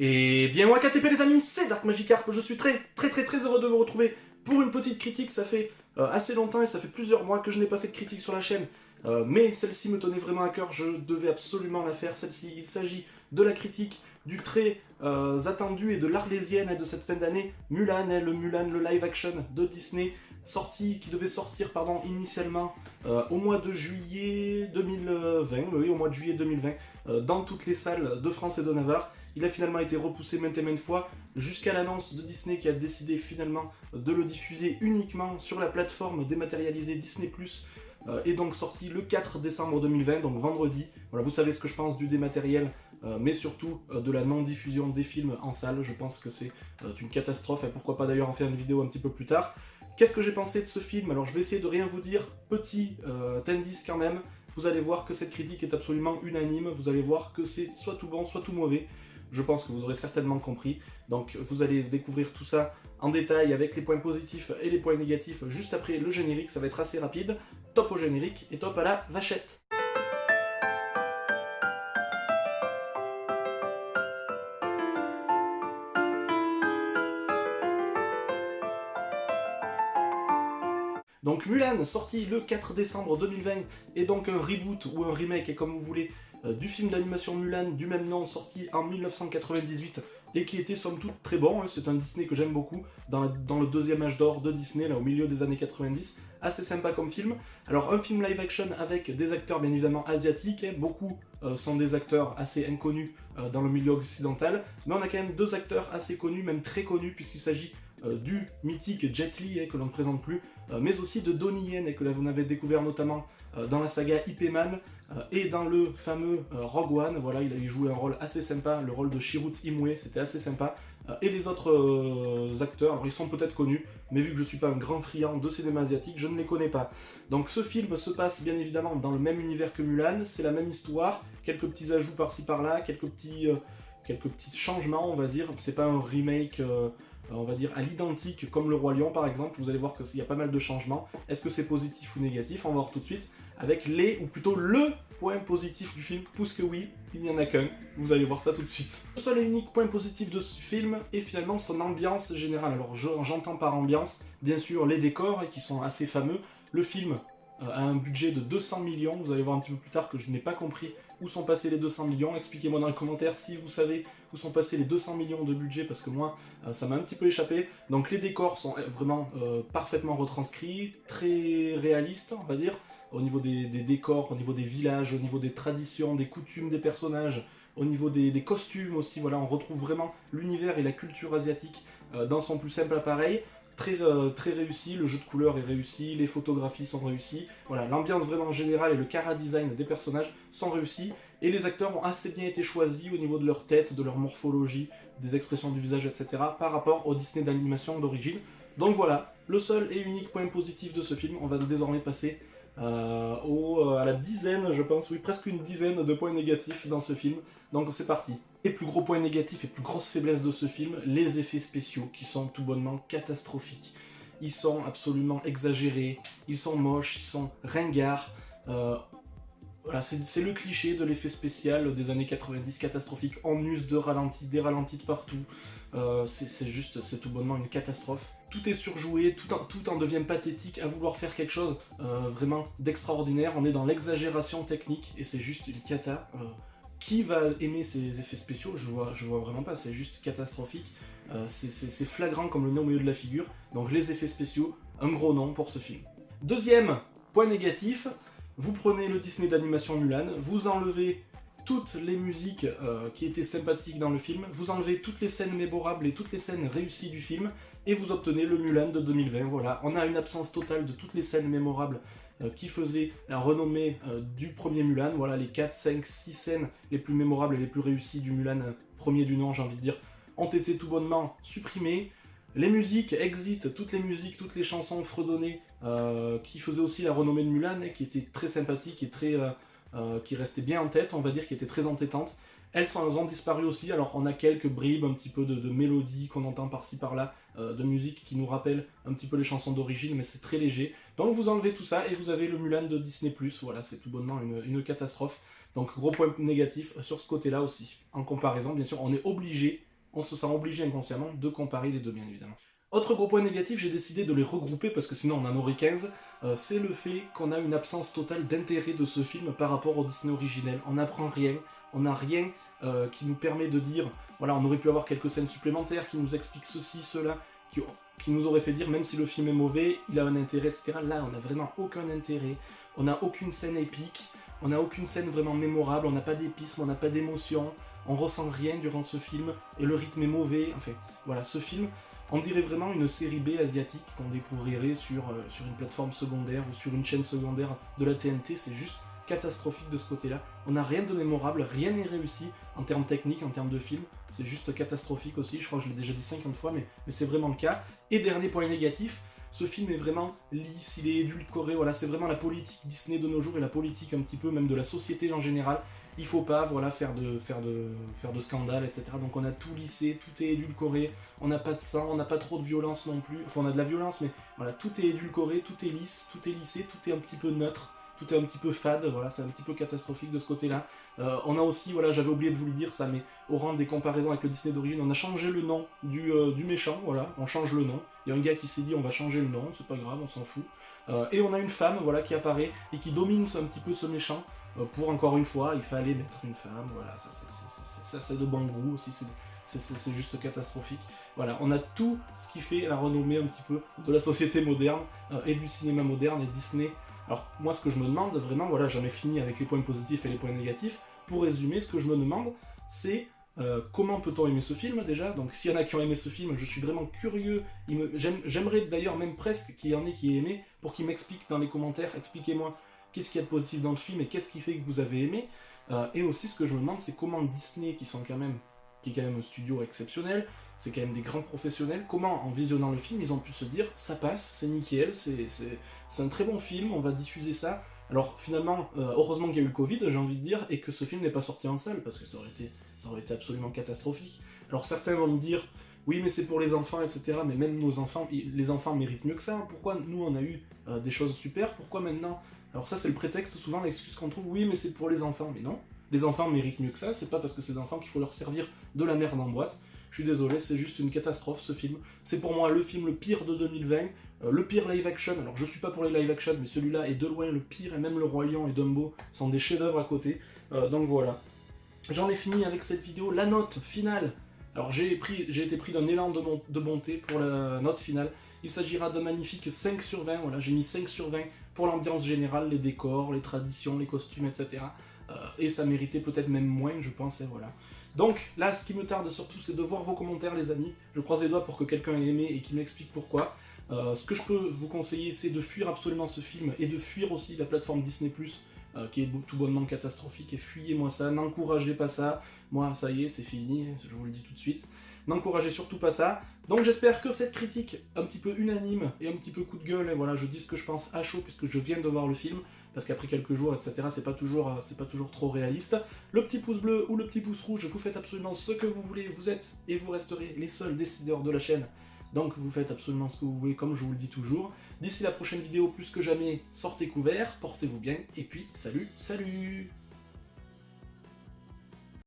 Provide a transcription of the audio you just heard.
Et bien moi KTP les amis, c'est Dark Magikarp, je suis très heureux de vous retrouver pour une petite critique. Ça fait assez longtemps et ça fait plusieurs mois que je n'ai pas fait de critique sur la chaîne, mais celle-ci me tenait vraiment à cœur, je devais absolument la faire. Celle-ci, il s'agit de la critique du très attendu et de l'arlésienne de cette fin d'année, Mulan, le live action de Disney, qui devait sortir initialement au mois de juillet 2020, oui, au mois de juillet 2020, dans toutes les salles de France et de Navarre. Il a finalement été repoussé maintes et maintes fois, jusqu'à l'annonce de Disney qui a décidé finalement de le diffuser uniquement sur la plateforme dématérialisée Disney+, et donc sorti le 4 décembre 2020, donc vendredi. Voilà, vous savez ce que je pense du dématériel, mais surtout de la non-diffusion des films en salle. Je pense que c'est une catastrophe, et pourquoi pas d'ailleurs en faire une vidéo un petit peu plus tard. Qu'est-ce que j'ai pensé de ce film? Alors je vais essayer de rien vous dire, petit indice quand même. Vous allez voir que cette critique est absolument unanime, vous allez voir que c'est soit tout bon, soit tout mauvais. Je pense que vous aurez certainement compris. Donc vous allez découvrir tout ça en détail avec les points positifs et les points négatifs juste après le générique. Ça va être assez rapide. Top au générique et top à la vachette. Donc Mulan, sorti le 4 décembre 2020, est donc un reboot ou un remake, comme vous voulez, du film d'animation Mulan du même nom, sorti en 1998, et qui était somme toute très bon. C'est un Disney que j'aime beaucoup, dans le deuxième âge d'or de Disney, là au milieu des années 90. Assez sympa comme film. Alors un film live action avec des acteurs bien évidemment asiatiques, beaucoup sont des acteurs assez inconnus dans le milieu occidental, mais on a quand même deux acteurs assez connus, même très connus, puisqu'il s'agit du mythique Jet Li, que l'on ne présente plus, mais aussi de Donnie Yen, que vous avez découvert notamment dans la saga Ip Man, et dans le fameux Rogue One. Voilà, il avait joué un rôle assez sympa, le rôle de Chirrut Imwe, c'était assez sympa. Et les autres acteurs, alors ils sont peut-être connus, mais vu que je suis pas un grand friand de cinéma asiatique, je ne les connais pas. Donc ce film se passe bien évidemment dans le même univers que Mulan, c'est la même histoire, quelques petits ajouts par-ci par-là, quelques petits changements, on va dire. C'est pas un remake, on va dire, à l'identique comme Le Roi Lion par exemple. Vous allez voir qu'il y a pas mal de changements. Est-ce que c'est positif ou négatif? On va voir tout de suite avec ou plutôt le point positif du film, puisque oui, il n'y en a qu'un. Vous allez voir ça tout de suite. Le seul et unique point positif de ce film est finalement son ambiance générale. Alors j'entends par ambiance, bien sûr, les décors, qui sont assez fameux. Le film a un budget de 200 millions, vous allez voir un petit peu plus tard que je n'ai pas compris où sont passés les 200 millions, expliquez-moi dans les commentaires si vous savez où sont passés les 200 millions de budget, parce que moi, ça m'a un petit peu échappé. Donc les décors sont vraiment parfaitement retranscrits, très réalistes, on va dire, au niveau des décors, au niveau des villages, au niveau des traditions, des coutumes des personnages, au niveau des costumes aussi. Voilà, on retrouve vraiment l'univers et la culture asiatique dans son plus simple appareil. Très réussi, le jeu de couleurs est réussi, les photographies sont réussies, voilà, l'ambiance vraiment générale et le chara-design des personnages sont réussis, et les acteurs ont assez bien été choisis au niveau de leur tête, de leur morphologie, des expressions du visage, etc., par rapport au Disney d'animation d'origine. Donc voilà, le seul et unique point positif de ce film. On va désormais passer à la dizaine, je pense, oui, presque une dizaine de points négatifs dans ce film. Donc c'est parti. Les plus gros points négatifs et plus grosses faiblesses de ce film, les effets spéciaux qui sont tout bonnement catastrophiques. Ils sont absolument exagérés, ils sont moches, ils sont ringards. Voilà, c'est le cliché de l'effet spécial des années 90, catastrophique. On use de ralentis, des ralentis de partout. C'est tout bonnement une catastrophe. Tout est surjoué, tout en devient pathétique à vouloir faire quelque chose vraiment d'extraordinaire. On est dans l'exagération technique et c'est juste une cata. Qui va aimer ces effets spéciaux? Je vois vraiment pas, c'est juste catastrophique. C'est flagrant comme le nez au milieu de la figure. Donc les effets spéciaux, un gros non pour ce film. Deuxième point négatif, vous prenez le Disney d'animation Mulan, vous enlevez toutes les musiques qui étaient sympathiques dans le film, vous enlevez toutes les scènes mémorables et toutes les scènes réussies du film, et vous obtenez le Mulan de 2020. Voilà, on a une absence totale de toutes les scènes mémorables qui faisaient la renommée du premier Mulan. Voilà, les 4, 5, 6 scènes les plus mémorables et les plus réussies du Mulan premier du nom, j'ai envie de dire, ont été tout bonnement supprimées. Les musiques, Exit, toutes les musiques, toutes les chansons fredonnées qui faisaient aussi la renommée de Mulan, qui étaient très sympathiques et qui restaient bien en tête, on va dire, qui étaient très entêtantes. Elles ont disparu aussi. Alors on a quelques bribes, un petit peu de mélodie qu'on entend par-ci par-là, de musique qui nous rappelle un petit peu les chansons d'origine, mais c'est très léger. Donc vous enlevez tout ça et vous avez le Mulan de Disney+, voilà, c'est tout bonnement une catastrophe. Donc gros point négatif sur ce côté-là aussi. En comparaison, bien sûr, on est obligé on se sent obligé inconsciemment de comparer les deux, bien évidemment. Autre gros point négatif, j'ai décidé de les regrouper parce que sinon on en aurait 15, c'est le fait qu'on a une absence totale d'intérêt de ce film par rapport au Disney originel. On n'apprend rien, on n'a rien qui nous permet de dire, voilà, on aurait pu avoir quelques scènes supplémentaires qui nous expliquent ceci, cela, qui nous aurait fait dire, même si le film est mauvais, il a un intérêt, etc. Là, on n'a vraiment aucun intérêt, on n'a aucune scène épique, on n'a aucune scène vraiment mémorable, on n'a pas d'épisme, on n'a pas d'émotion, on ressent rien durant ce film, et le rythme est mauvais, enfin, voilà, ce film, on dirait vraiment une série B asiatique qu'on découvrirait sur une plateforme secondaire ou sur une chaîne secondaire de la TNT, c'est juste catastrophique de ce côté-là. On n'a rien de mémorable, rien n'est réussi en termes techniques, en termes de film, c'est juste catastrophique aussi, je crois que je l'ai déjà dit 50 fois, mais c'est vraiment le cas. Et dernier point négatif, ce film est vraiment lisse, il est édulcoré, voilà, c'est vraiment la politique Disney de nos jours et la politique un petit peu même de la société en général. Il faut pas, voilà, faire de scandale, etc. Donc on a tout lissé, tout est édulcoré, on n'a pas de sang, on n'a pas trop de violence non plus. Enfin, on a de la violence, mais voilà, tout est édulcoré, tout est lisse, tout est lissé, tout est un petit peu neutre, tout est un petit peu fade, voilà, c'est un petit peu catastrophique de ce côté-là. On a aussi, voilà, j'avais oublié de vous le dire, ça, mais au rang des comparaisons avec le Disney d'origine, on a changé le nom du méchant, voilà, on change le nom. Il y a un gars qui s'est dit, on va changer le nom, c'est pas grave, on s'en fout. Et on a une femme, voilà, qui apparaît et qui domine un petit peu ce méchant. Pour encore une fois, il fallait mettre une femme, voilà, ça c'est de bon goût aussi, c'est juste catastrophique. Voilà, on a tout ce qui fait la renommée un petit peu de la société moderne et du cinéma moderne et Disney. Alors moi ce que je me demande vraiment, voilà, j'en ai fini avec les points positifs et les points négatifs. Pour résumer, ce que je me demande, c'est comment peut-on aimer ce film déjà. Donc s'il y en a qui ont aimé ce film, je suis vraiment curieux. J'aimerais d'ailleurs même presque qu'il y en ait qui aient aimé, pour qu'ils m'expliquent dans les commentaires, expliquez-moi qu'est-ce qu'il y a de positif dans le film et qu'est-ce qui fait que vous avez aimé. Et aussi ce que je me demande, c'est comment Disney, qui est quand même un studio exceptionnel, c'est quand même des grands professionnels, comment en visionnant le film ils ont pu se dire ça passe, c'est nickel, c'est un très bon film, on va diffuser ça. Alors finalement, heureusement qu'il y a eu le Covid, j'ai envie de dire, et que ce film n'est pas sorti en salle, parce que ça aurait été absolument catastrophique. Alors certains vont me dire, oui mais c'est pour les enfants, etc. Mais même nos enfants, les enfants méritent mieux que ça. Pourquoi nous on a eu des choses super, pourquoi maintenant? Alors ça c'est le prétexte, souvent l'excuse qu'on trouve, oui mais c'est pour les enfants, mais non. Les enfants méritent mieux que ça, c'est pas parce que c'est des enfants qu'il faut leur servir de la merde en boîte. Je suis désolé, c'est juste une catastrophe ce film. C'est pour moi le film le pire de 2020, le pire live action. Alors je suis pas pour les live action, mais celui-là est de loin le pire, et même Le Roi Lion et Dumbo sont des chefs-d'œuvre à côté. Donc voilà. J'en ai fini avec cette vidéo. La note finale. Alors j'ai été pris d'un élan de bonté pour la note finale. Il s'agira de magnifiques 5 sur 20, voilà, j'ai mis 5 sur 20 pour l'ambiance générale, les décors, les traditions, les costumes, etc. Et ça méritait peut-être même moins, je pense, et voilà. Donc là, ce qui me tarde surtout, c'est de voir vos commentaires, les amis. Je croise les doigts pour que quelqu'un ait aimé et qu'il m'explique pourquoi. Ce que je peux vous conseiller, c'est de fuir absolument ce film, et de fuir aussi la plateforme Disney+, qui est tout bonnement catastrophique, et fuyez-moi ça, n'encouragez pas ça. Moi, ça y est, c'est fini, je vous le dis tout de suite. N'encouragez surtout pas ça. Donc j'espère que cette critique un petit peu unanime et un petit peu coup de gueule, et voilà, je dis ce que je pense à chaud puisque je viens de voir le film, parce qu'après quelques jours, etc., c'est pas toujours trop réaliste. Le petit pouce bleu ou le petit pouce rouge, vous faites absolument ce que vous voulez, vous êtes et vous resterez les seuls décideurs de la chaîne. Donc vous faites absolument ce que vous voulez, comme je vous le dis toujours. D'ici la prochaine vidéo, plus que jamais, sortez couverts, portez-vous bien, et puis salut, salut!